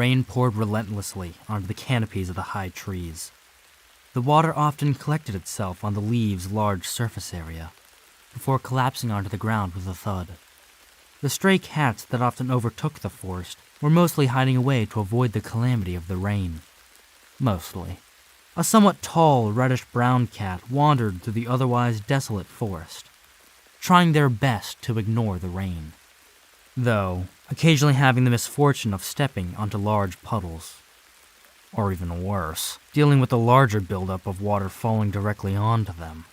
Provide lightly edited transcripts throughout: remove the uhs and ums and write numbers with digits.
Rain poured relentlessly onto the canopies of the high trees. The water often collected itself on the leaves' large surface area, before collapsing onto the ground with a thud. The stray cats that often overtook the forest were mostly hiding away to avoid the calamity of the rain. Mostly. A somewhat tall, reddish-brown cat wandered through the otherwise desolate forest, trying their best to ignore the rain, though occasionally having the misfortune of stepping onto large puddles. Or even worse, dealing with the larger buildup of water falling directly onto them,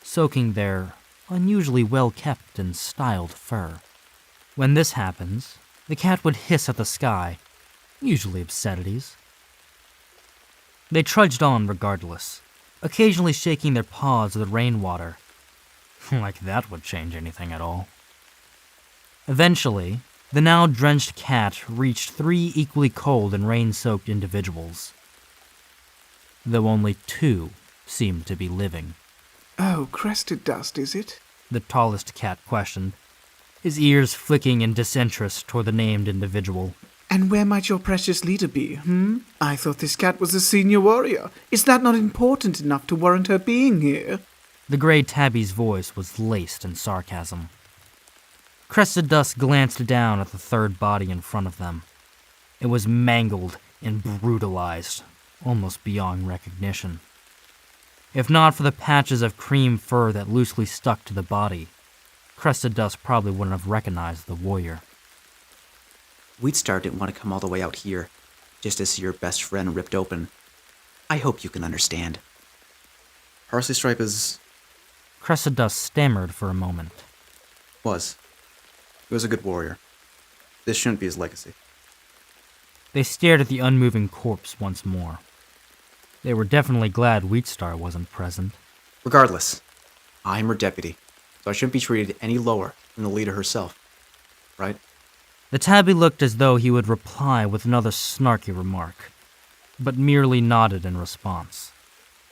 soaking their unusually well-kept and styled fur. When this happens, the cat would hiss at the sky, usually obscenities. They trudged on regardless, occasionally shaking their paws at the rainwater, like that would change anything at all. Eventually, the now drenched cat reached 3 equally cold and rain-soaked individuals, though only 2 seemed to be living. Oh, crested dust, is it? The tallest cat questioned, his ears flicking in disinterest toward the named individual. And where might your precious leader be, I thought this cat was a senior warrior. Is that not important enough to warrant her being here? The gray tabby's voice was laced in sarcasm. Crested Dust glanced down at the third body in front of them. It was mangled and brutalized, almost beyond recognition. If not for the patches of cream fur that loosely stuck to the body, Crested Dust probably wouldn't have recognized the warrior. Wheatstar didn't want to come all the way out here, just to see your best friend ripped open. I hope you can understand. Parsley Stripe is... Crested Dust stammered for a moment. was. He was a good warrior. This shouldn't be his legacy. They stared at the unmoving corpse once more. They were definitely glad Wheatstar wasn't present. Regardless, I'm her deputy, so I shouldn't be treated any lower than the leader herself. Right? The tabby looked as though he would reply with another snarky remark, but merely nodded in response.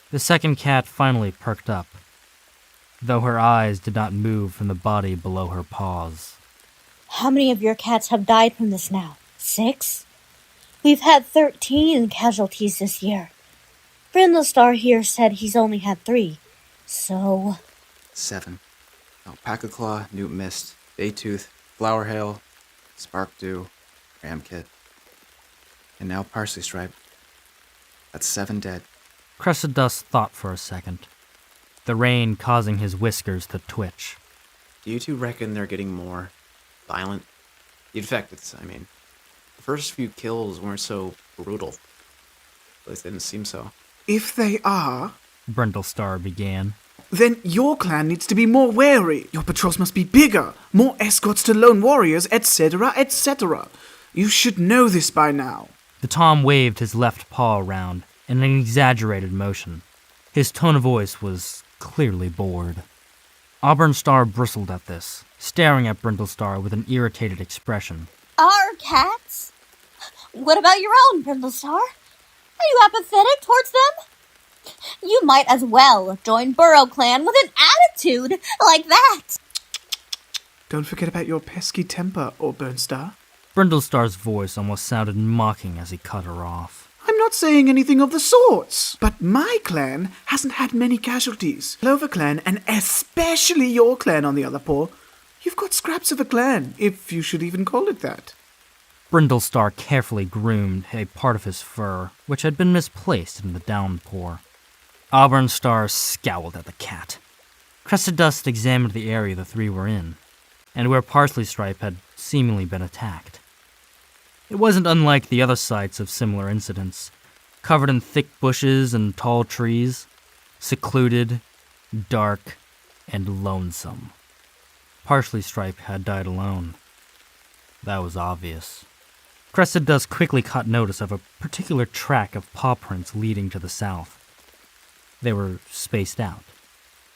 The second cat finally perked up, though her eyes did not move from the body below her paws. How many of your cats have died from this now? 6? We've had 13 casualties this year. Brindlestar here said he's only had 3. So... 7. Alpaca Claw, Newt Mist, Baytooth, Flower Hail, Spark Dew, Ramkit, and now Parsley Stripe. That's 7 dead. Crested Dust thought for a second, the rain causing his whiskers to twitch. Do you two reckon they're getting more violent? The infected, I mean. The first few kills weren't so brutal. At least they didn't seem so. If they are, Brindlestar began, then your clan needs to be more wary. Your patrols must be bigger, more escorts to lone warriors, etc., etc. You should know this by now. The Tom waved his left paw around in an exaggerated motion. His tone of voice was clearly bored. Auburnstar bristled at this, staring at Brindlestar with an irritated expression. Our cats? What about your own, Brindlestar? Are you apathetic towards them? You might as well join Burrow Clan with an attitude like that. Don't forget about your pesky temper, Auburnstar. Brindlestar's voice almost sounded mocking as he cut her off. I'm not saying anything of the sorts, but my clan hasn't had many casualties. Clover Clan, and especially your clan on the other paw, you've got scraps of a clan, if you should even call it that. Brindlestar carefully groomed a part of his fur, which had been misplaced in the downpour. Auburnstar scowled at the cat. Crested Dust examined the area the 3 were in, and where Parsley Stripe had seemingly been attacked. It wasn't unlike the other sites of similar incidents, covered in thick bushes and tall trees, secluded, dark, and lonesome. Parsley Stripe had died alone. That was obvious. Crested Dust quickly caught notice of a particular track of paw prints leading to the south. They were spaced out,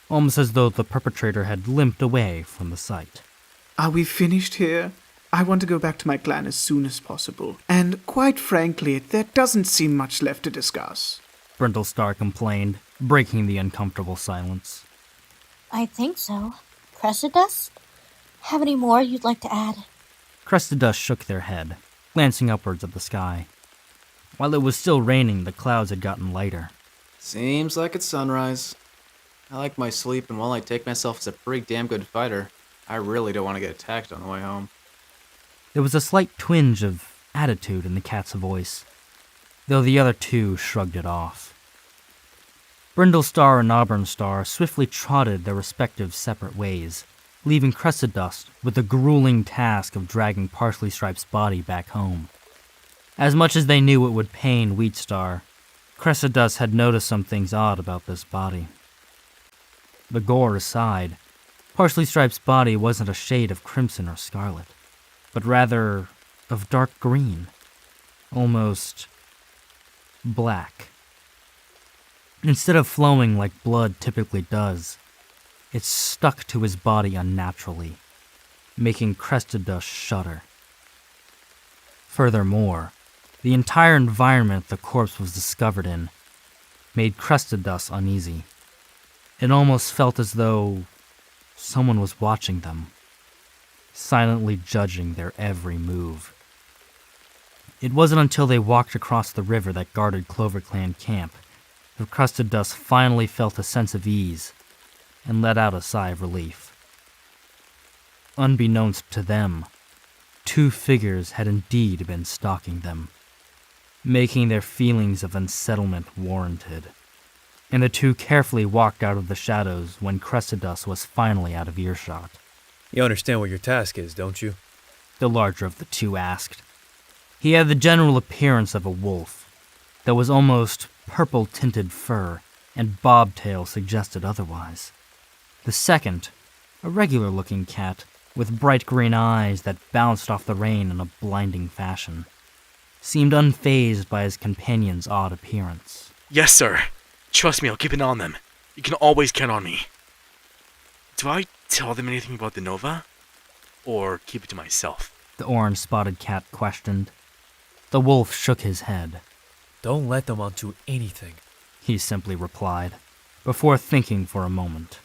almost as though the perpetrator had limped away from the site. Are we finished here? I want to go back to my clan as soon as possible. And quite frankly, there doesn't seem much left to discuss. Brindlestar complained, breaking the uncomfortable silence. I think so. Crested Dust? Have any more you'd like to add? Crested Dust shook their head, glancing upwards at the sky. While it was still raining, the clouds had gotten lighter. Seems like it's sunrise. I like my sleep, and while I take myself as a pretty damn good fighter, I really don't want to get attacked on the way home. There was a slight twinge of attitude in the cat's voice, though the other two shrugged it off. Brindlestar and Auburnstar swiftly trotted their respective separate ways, leaving Crested Dust with the grueling task of dragging Parsley Stripe's body back home. As much as they knew it would pain Wheatstar, Crested Dust had noticed some things odd about this body. The Gore aside, Parsley Stripe's body wasn't a shade of crimson or scarlet, but rather of dark green, almost black. Instead of flowing like blood typically does, it stuck to his body unnaturally, making Crested Dust shudder. Furthermore, the entire environment the corpse was discovered in made Crested Dust uneasy. It almost felt as though someone was watching them, silently judging their every move. It wasn't until they walked across the river that guarded Clover Clan camp that Crested Dust finally felt a sense of ease and let out a sigh of relief. Unbeknownst to them, two figures had indeed been stalking them, making their feelings of unsettlement warranted, and the two carefully walked out of the shadows when Crested Dust was finally out of earshot. You understand what your task is, don't you? The larger of the two asked. He had the general appearance of a wolf, though his almost purple-tinted fur and bobtail suggested otherwise. The second, a regular-looking cat with bright green eyes that bounced off the rain in a blinding fashion, seemed unfazed by his companion's odd appearance. Yes, sir. Trust me, I'll keep an eye on them. You can always count on me. Do I tell them anything about the Nova? Or keep it to myself? The orange-spotted cat questioned. The wolf shook his head. Don't let them onto anything. He simply replied, before thinking for a moment.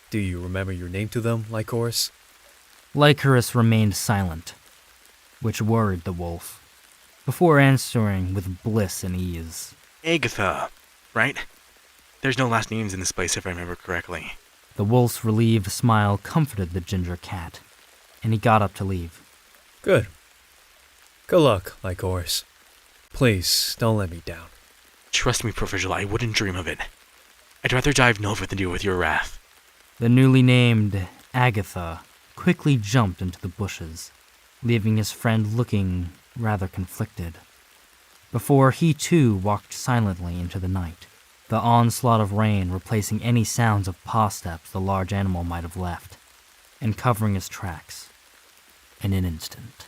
Do you remember your name to them, Lycoris? Lycoris remained silent, which worried the wolf, before answering with bliss and ease. Agatha, right? There's no last names in this place if I remember correctly. The wolf's relieved smile comforted the ginger cat, and he got up to leave. Good. Good luck, Lycoris. Please, don't let me down. Trust me, Professor, I wouldn't dream of it. I'd rather dive Nova than deal with your wrath. The newly named Agatha quickly jumped into the bushes, leaving his friend looking rather conflicted, before he too walked silently into the night, the onslaught of rain replacing any sounds of paw steps the large animal might have left, and covering his tracks in an instant.